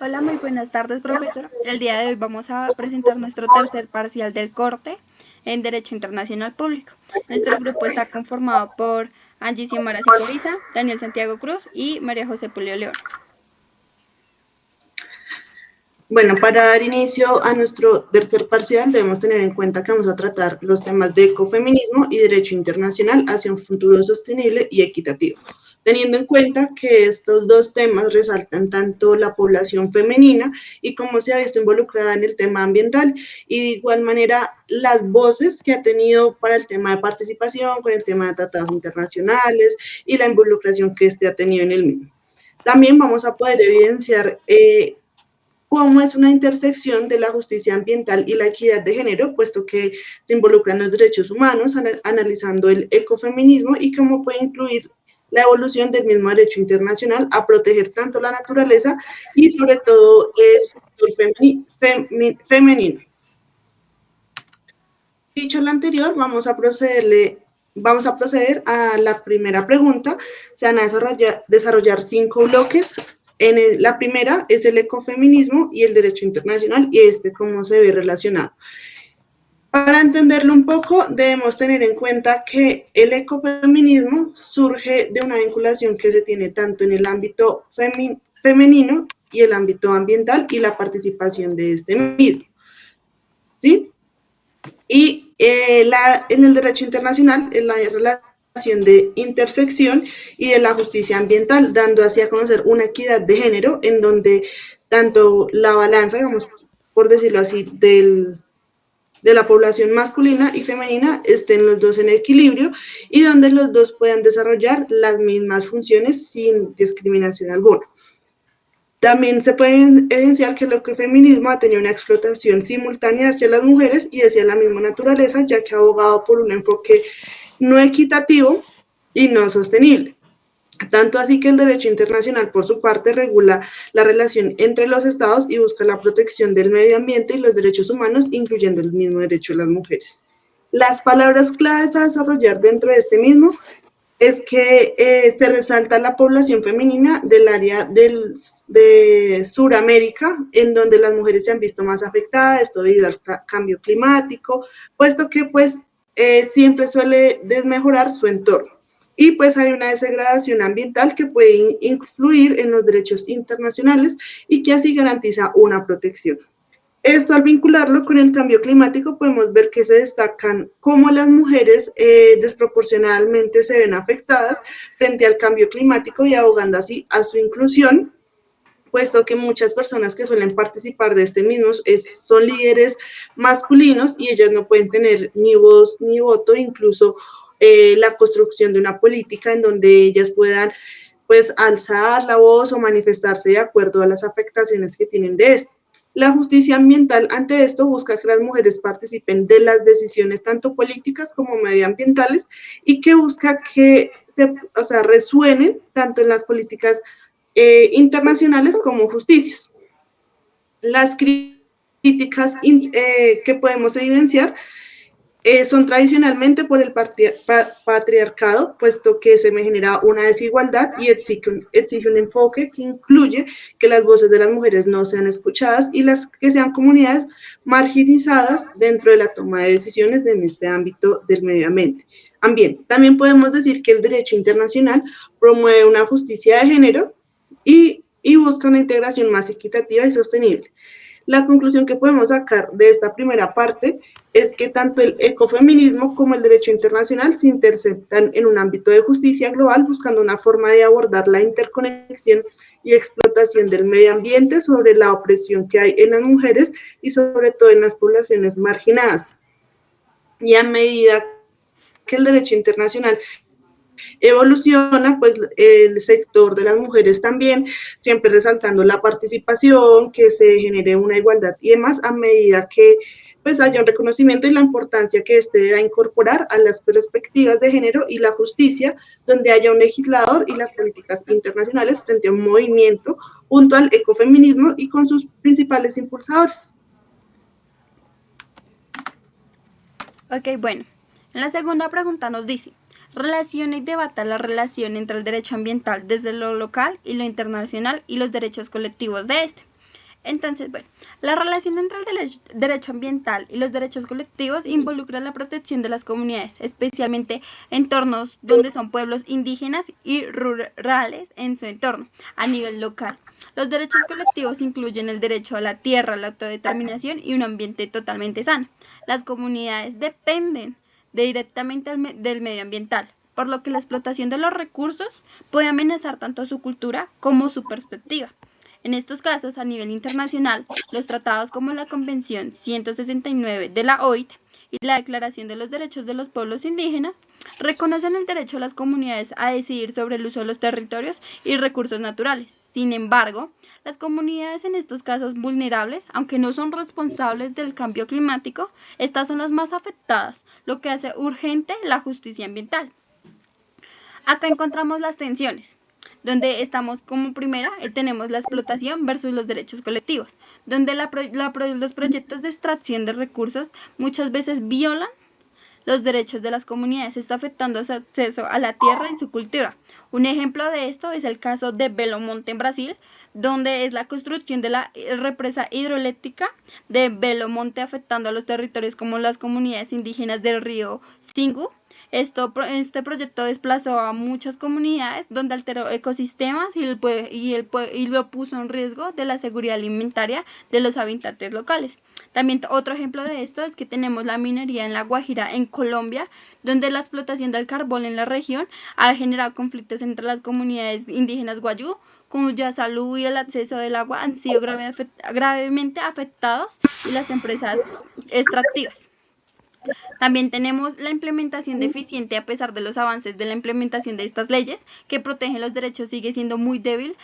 Hola, muy buenas tardes, profesora. El día de hoy vamos a presentar nuestro tercer parcial del corte en Derecho Internacional Público. Nuestro grupo está conformado por Angie Xiomara Sicoriza, Daniel Santiago Cruz y María José Pulio León. Bueno, para dar inicio a nuestro tercer parcial debemos tener en cuenta que vamos a tratar los temas de ecofeminismo y derecho internacional hacia un futuro sostenible y equitativo, teniendo en cuenta que estos dos temas resaltan tanto la población femenina y cómo se ha visto involucrada en el tema ambiental y de igual manera las voces que ha tenido para el tema de participación, con el tema de tratados internacionales y la involucración que este ha tenido en el mismo. También vamos a poder evidenciar cómo es una intersección de la justicia ambiental y la equidad de género, puesto que se involucran los derechos humanos, analizando el ecofeminismo y cómo puede incluir la evolución del mismo derecho internacional a proteger tanto la naturaleza y sobre todo el sector femenino. Dicho lo anterior, vamos a proceder a la primera pregunta. Se van a desarrollar 5 bloques. La primera es el ecofeminismo y el derecho internacional y cómo se ve relacionado. Para entenderlo un poco, debemos tener en cuenta que el ecofeminismo surge de una vinculación que se tiene tanto en el ámbito femenino y el ámbito ambiental y la participación de este mismo. ¿Sí? Y en el derecho internacional es la relación de intersección y de la justicia ambiental, dando así a conocer una equidad de género en donde tanto la balanza, digamos, por decirlo así, de la población masculina y femenina estén los dos en equilibrio y donde los dos puedan desarrollar las mismas funciones sin discriminación alguna. También se puede evidenciar que el ecofeminismo ha tenido una explotación simultánea hacia las mujeres y hacia la misma naturaleza, ya que ha abogado por un enfoque no equitativo y no sostenible. Tanto así que el derecho internacional, por su parte, regula la relación entre los estados y busca la protección del medio ambiente y los derechos humanos, incluyendo el mismo derecho de las mujeres. Las palabras claves a desarrollar dentro de este mismo es que se resalta la población femenina del área de Suramérica, en donde las mujeres se han visto más afectadas, esto debido al cambio climático, puesto que pues siempre suele desmejorar su entorno. Y pues hay una degradación ambiental que puede influir en los derechos internacionales y que así garantiza una protección. Esto al vincularlo con el cambio climático podemos ver que se destacan cómo las mujeres desproporcionadamente se ven afectadas frente al cambio climático y abogando así a su inclusión, puesto que muchas personas que suelen participar de este mismo son líderes masculinos y ellas no pueden tener ni voz ni voto, incluso la construcción de una política en donde ellas puedan pues alzar la voz o manifestarse de acuerdo a las afectaciones que tienen de esto. La justicia ambiental ante esto busca que las mujeres participen de las decisiones tanto políticas como medioambientales y que busca que resuenen tanto en las políticas internacionales como justicias. Las críticas que podemos evidenciar son tradicionalmente por el patriarcado, puesto que se me genera una desigualdad y exige un enfoque que incluye que las voces de las mujeres no sean escuchadas y las que sean comunidades marginalizadas dentro de la toma de decisiones en este ámbito del medio ambiente. También podemos decir que el derecho internacional promueve una justicia de género y busca una integración más equitativa y sostenible. La conclusión que podemos sacar de esta primera parte es que tanto el ecofeminismo como el derecho internacional se interceptan en un ámbito de justicia global buscando una forma de abordar la interconexión y explotación del medio ambiente sobre la opresión que hay en las mujeres y sobre todo en las poblaciones marginadas. Y a medida que el derecho internacional evoluciona, pues el sector de las mujeres también, siempre resaltando la participación, que se genere una igualdad y demás a medida que pues haya un reconocimiento y la importancia que este deba incorporar a las perspectivas de género y la justicia, donde haya un legislador y las políticas internacionales frente a un movimiento junto al ecofeminismo y con sus principales impulsadores. Ok, bueno. En la segunda pregunta nos dice, relaciona y debata la relación entre el derecho ambiental desde lo local y lo internacional y los derechos colectivos de este. Entonces, bueno, la relación entre el derecho ambiental y los derechos colectivos involucra la protección de las comunidades, especialmente en entornos donde son pueblos indígenas y rurales en su entorno, a nivel local. Los derechos colectivos incluyen el derecho a la tierra, la autodeterminación y un ambiente totalmente sano. Las comunidades dependen directamente del medio ambiental, por lo que la explotación de los recursos puede amenazar tanto su cultura como su perspectiva. En estos casos, a nivel internacional, los tratados como la Convención 169 de la OIT y la Declaración de los Derechos de los Pueblos Indígenas reconocen el derecho de las comunidades a decidir sobre el uso de los territorios y recursos naturales. Sin embargo, las comunidades en estos casos vulnerables, aunque no son responsables del cambio climático, estas son las más afectadas, lo que hace urgente la justicia ambiental. Acá encontramos las tensiones, donde estamos como primera, tenemos la explotación versus los derechos colectivos, donde los proyectos de extracción de recursos muchas veces violan los derechos de las comunidades, está afectando su acceso a la tierra y su cultura. Un ejemplo de esto es el caso de Belo Monte en Brasil, donde es la construcción de la represa hidroeléctrica de Belo Monte afectando a los territorios como las comunidades indígenas del río Xingu. Este proyecto desplazó a muchas comunidades donde alteró ecosistemas y lo puso en riesgo de la seguridad alimentaria de los habitantes locales. También otro ejemplo de esto es que tenemos la minería en La Guajira, en Colombia, donde la explotación del carbón en la región ha generado conflictos entre las comunidades indígenas guayú, cuya salud y el acceso del agua han sido gravemente afectados, y las empresas extractivas. También tenemos la implementación deficiente. A pesar de los avances de la implementación de estas leyes que protegen los derechos, sigue siendo muy débil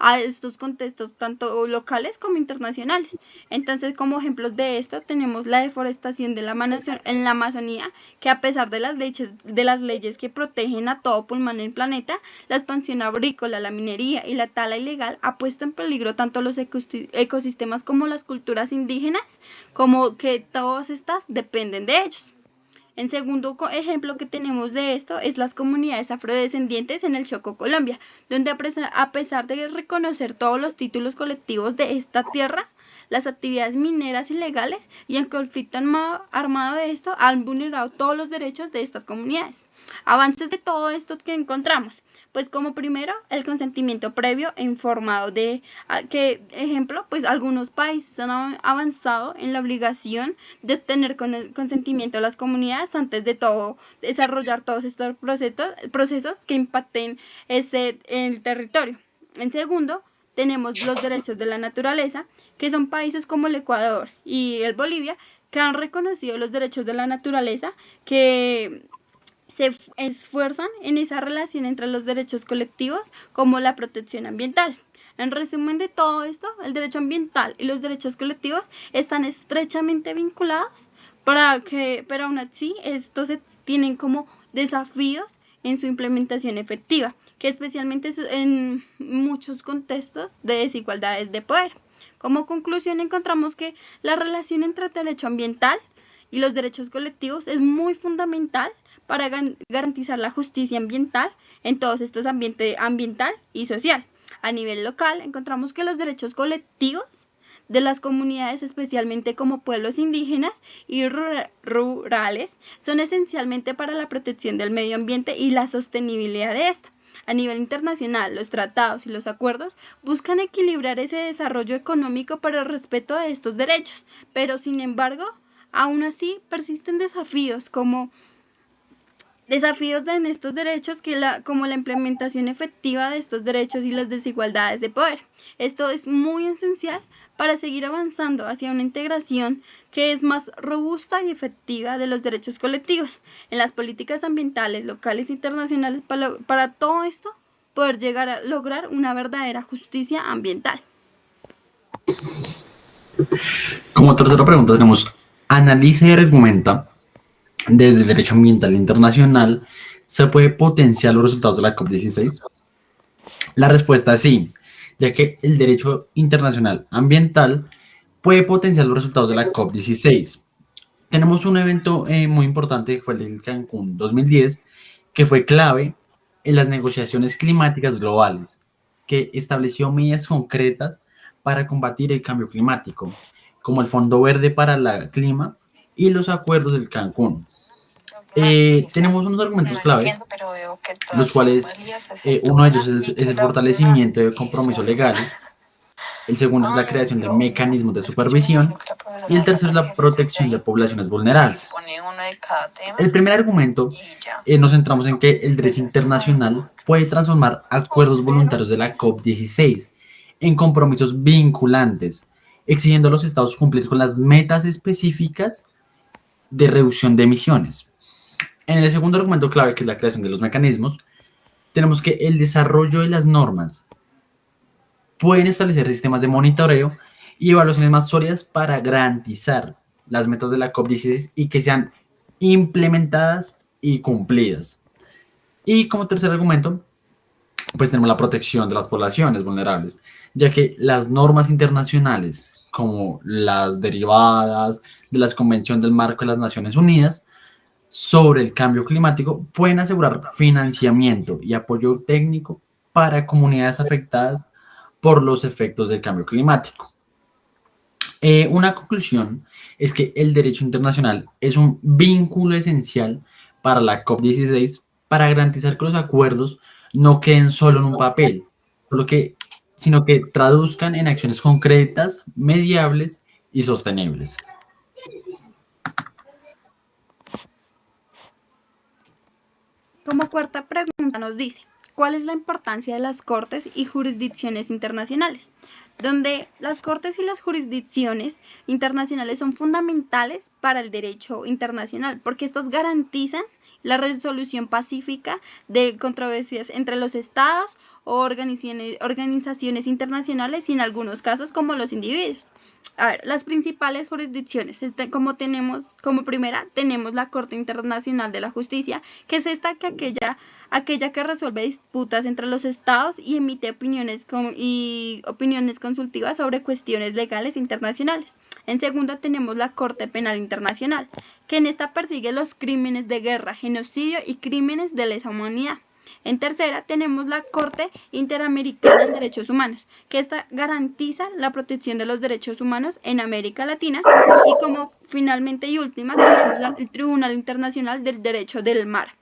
a estos contextos tanto locales como internacionales. Entonces, como ejemplos de esto tenemos la deforestación en la Amazonía, que a pesar de las leyes que protegen a todo pulmón en el planeta, la expansión agrícola, la minería y la tala ilegal ha puesto en peligro tanto los ecosistemas como las culturas indígenas, como que todas estas dependen de ellos. El segundo ejemplo que tenemos de esto es las comunidades afrodescendientes en el Chocó, Colombia, donde a pesar de reconocer todos los títulos colectivos de esta tierra, las actividades mineras ilegales y el conflicto armado de esto han vulnerado todos los derechos de estas comunidades. Avances de todo esto que encontramos, pues como primero el consentimiento previo e informado ejemplo, pues algunos países han avanzado en la obligación de obtener consentimiento de las comunidades antes de todo desarrollar todos estos procesos que impacten el territorio. En segundo, tenemos los derechos de la naturaleza, que son países como el Ecuador y el Bolivia que han reconocido los derechos de la naturaleza, que se esfuerzan en esa relación entre los derechos colectivos como la protección ambiental. En resumen de todo esto, el derecho ambiental y los derechos colectivos están estrechamente vinculados, pero aún así estos tienen como desafíos en su implementación efectiva, que especialmente en muchos contextos de desigualdades de poder. Como conclusión, encontramos que la relación entre el derecho ambiental y los derechos colectivos es muy fundamental para garantizar la justicia ambiental en todos estos ambientes ambiental y social. A nivel local, encontramos que los derechos colectivos de las comunidades, especialmente como pueblos indígenas y rurales, son esencialmente para la protección del medio ambiente y la sostenibilidad de esto. A nivel internacional, los tratados y los acuerdos buscan equilibrar ese desarrollo económico para el respeto de estos derechos, pero sin embargo, aún así persisten desafíos en estos derechos como la implementación efectiva de estos derechos y las desigualdades de poder. Esto es muy esencial para seguir avanzando hacia una integración que es más robusta y efectiva de los derechos colectivos en las políticas ambientales locales e internacionales, para todo esto poder llegar a lograr una verdadera justicia ambiental. Como tercera pregunta tenemos: analiza y argumenta desde el derecho ambiental internacional, ¿se puede potenciar los resultados de la COP16? La respuesta es sí, ya que el derecho internacional ambiental puede potenciar los resultados de la COP16. Tenemos un evento muy importante, que fue el de Cancún 2010, que fue clave en las negociaciones climáticas globales, que estableció medidas concretas para combatir el cambio climático, como el Fondo Verde para el Clima y los acuerdos del Cancún. Tenemos unos argumentos claves, los cuales uno de ellos es el fortalecimiento de compromisos legales, el segundo es la creación de mecanismos de supervisión y el tercero es la protección de poblaciones vulnerables. El primer argumento nos centramos en que el derecho internacional puede transformar acuerdos voluntarios de la COP16 en compromisos vinculantes, exigiendo a los estados cumplir con las metas específicas de reducción de emisiones. En el segundo argumento clave, que es la creación de los mecanismos, tenemos que el desarrollo de las normas pueden establecer sistemas de monitoreo y evaluaciones más sólidas para garantizar las metas de la COP16 y que sean implementadas y cumplidas. Y como tercer argumento, pues tenemos la protección de las poblaciones vulnerables, ya que las normas internacionales, como las derivadas de la Convención del Marco de las Naciones Unidas sobre el cambio climático, pueden asegurar financiamiento y apoyo técnico para comunidades afectadas por los efectos del cambio climático. Una conclusión es que el derecho internacional es un vínculo esencial para la COP16 para garantizar que los acuerdos no queden solo en un papel, sino que traduzcan en acciones concretas, mediables y sostenibles. Como cuarta pregunta nos dice, ¿cuál es la importancia de las cortes y jurisdicciones internacionales? Donde las cortes y las jurisdicciones internacionales son fundamentales para el derecho internacional, porque estos garantizan la resolución pacífica de controversias entre los estados o organizaciones internacionales y en algunos casos como los individuos. A ver, las principales jurisdicciones, como primera tenemos la Corte Internacional de la Justicia, que es aquella que resuelve disputas entre los estados y emite opiniones consultivas sobre cuestiones legales internacionales. En segunda tenemos la Corte Penal Internacional, que en esta persigue los crímenes de guerra, genocidio y crímenes de lesa humanidad. En tercera tenemos la Corte Interamericana de Derechos Humanos, que esta garantiza la protección de los derechos humanos en América Latina. Y como finalmente y última tenemos el Tribunal Internacional del Derecho del Mar.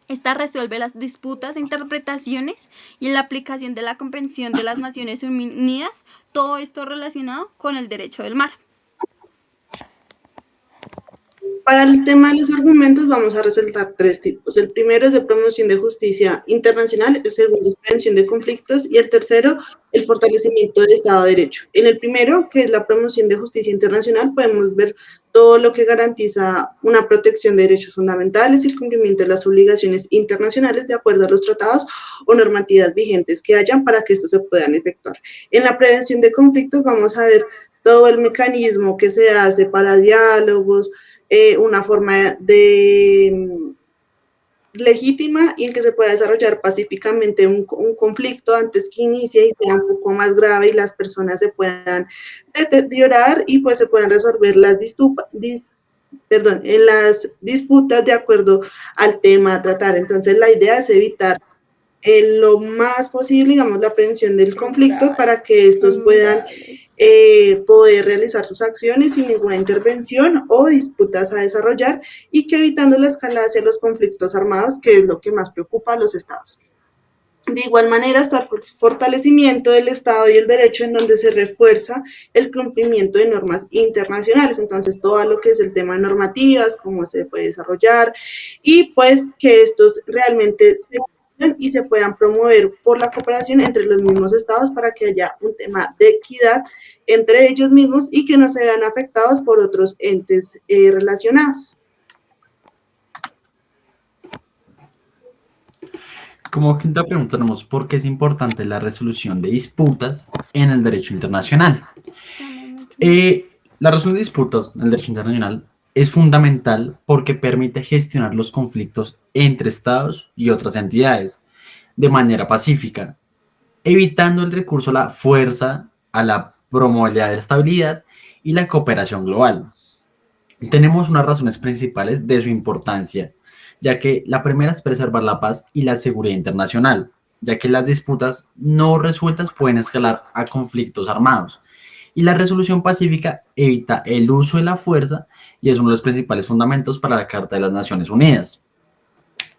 Esta resuelve las disputas e interpretaciones y la aplicación de la Convención de las Naciones Unidas, todo esto relacionado con el derecho del mar. Para el tema de los argumentos vamos a resaltar tres tipos. El primero es de promoción de justicia internacional, el segundo es prevención de conflictos y el tercero, el fortalecimiento del Estado de Derecho. En el primero, que es la promoción de justicia internacional, podemos ver todo lo que garantiza una protección de derechos fundamentales y el cumplimiento de las obligaciones internacionales de acuerdo a los tratados o normativas vigentes que hayan para que estos se puedan efectuar. En la prevención de conflictos vamos a ver todo el mecanismo que se hace para diálogos, una forma legítima y en que se pueda desarrollar pacíficamente un conflicto antes que inicie y sea un poco más grave y las personas se puedan deteriorar y pues se puedan resolver en las disputas de acuerdo al tema a tratar. Entonces la idea es evitar lo más posible, digamos, la prevención del conflicto para que estos puedan poder realizar sus acciones sin ninguna intervención o disputas a desarrollar y que evitando la escalada hacia los conflictos armados, que es lo que más preocupa a los estados. De igual manera está el fortalecimiento del Estado y el derecho en donde se refuerza el cumplimiento de normas internacionales, entonces todo lo que es el tema de normativas, cómo se puede desarrollar y pues que estos realmente se y se puedan promover por la cooperación entre los mismos estados para que haya un tema de equidad entre ellos mismos y que no se vean afectados por otros entes relacionados. Como quinta pregunta tenemos por qué es importante la resolución de disputas en el derecho internacional. La resolución de disputas en el derecho internacional es fundamental porque permite gestionar los conflictos entre estados y otras entidades de manera pacífica, evitando el recurso a la fuerza, a la promovilidad de estabilidad y la cooperación global. Tenemos unas razones principales de su importancia, ya que la primera es preservar la paz y la seguridad internacional. ya que las disputas no resueltas pueden escalar a conflictos armados. Y la resolución pacífica evita el uso de la fuerza y es uno de los principales fundamentos para la Carta de las Naciones Unidas.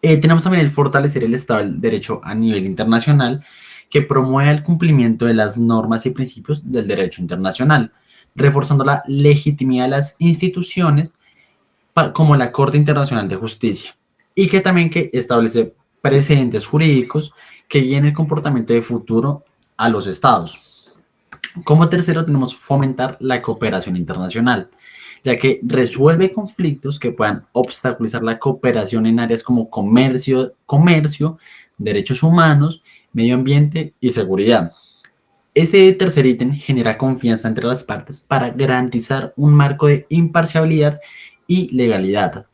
Tenemos también el fortalecer el Estado del Derecho a nivel internacional, que promueve el cumplimiento de las normas y principios del derecho internacional, reforzando la legitimidad de las instituciones como la Corte Internacional de Justicia, y que también que establece precedentes jurídicos que guíen el comportamiento de futuro a los estados. Como tercero, tenemos fomentar la cooperación internacional, ya que resuelve conflictos que puedan obstaculizar la cooperación en áreas como comercio, derechos humanos, medio ambiente y seguridad. Este tercer ítem genera confianza entre las partes para garantizar un marco de imparcialidad y legalidad.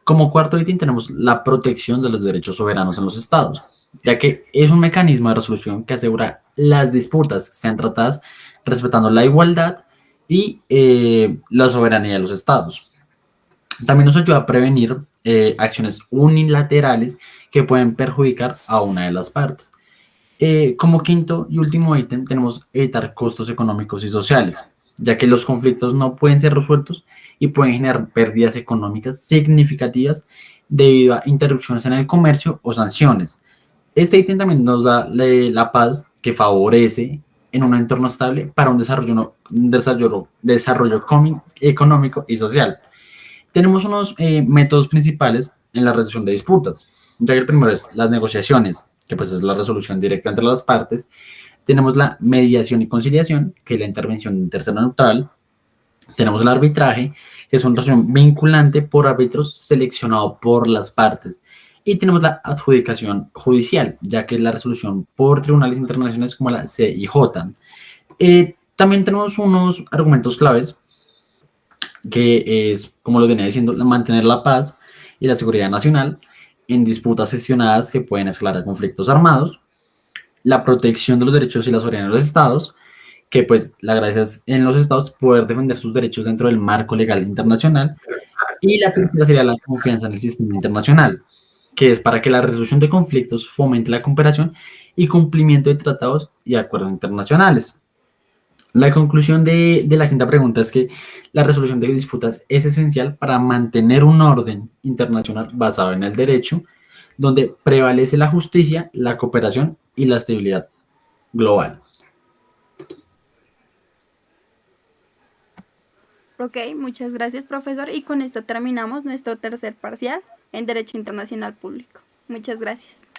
Como cuarto ítem tenemos la protección de los derechos soberanos en los estados, ya que es un mecanismo de resolución que asegura las disputas sean tratadas respetando la igualdad y la soberanía de los estados. También nos ayuda a prevenir acciones unilaterales que pueden perjudicar a una de las partes. Como quinto y último ítem tenemos evitar costos económicos y sociales, ya que los conflictos no pueden ser resueltos y pueden generar pérdidas económicas significativas debido a interrupciones en el comercio o sanciones. Este ítem también nos da la paz que favorece en un entorno estable para un desarrollo económico y social. Tenemos unos métodos principales en la resolución de disputas, ya que el primero es las negociaciones, que pues es la resolución directa entre las partes. Tenemos la mediación y conciliación, que es la intervención de un tercero neutral. Tenemos el arbitraje, que es una resolución vinculante por árbitros seleccionado por las partes. Y tenemos la adjudicación judicial, ya que es la resolución por tribunales internacionales como la CIJ. También tenemos unos argumentos claves, que es, como lo venía diciendo, mantener la paz y la seguridad nacional en disputas gestionadas que pueden escalar a conflictos armados, la protección de los derechos y la soberanía de los estados, que pues la gracia es en los estados poder defender sus derechos dentro del marco legal internacional, y la tercera sería la confianza en el sistema internacional, que es para que la resolución de conflictos fomente la cooperación y cumplimiento de tratados y acuerdos internacionales. La conclusión de la quinta pregunta es que la resolución de disputas es esencial para mantener un orden internacional basado en el derecho, donde prevalece la justicia, la cooperación y la estabilidad global. Ok, muchas gracias, profesor. Y con esto terminamos nuestro tercer parcial en Derecho Internacional Público. Muchas gracias.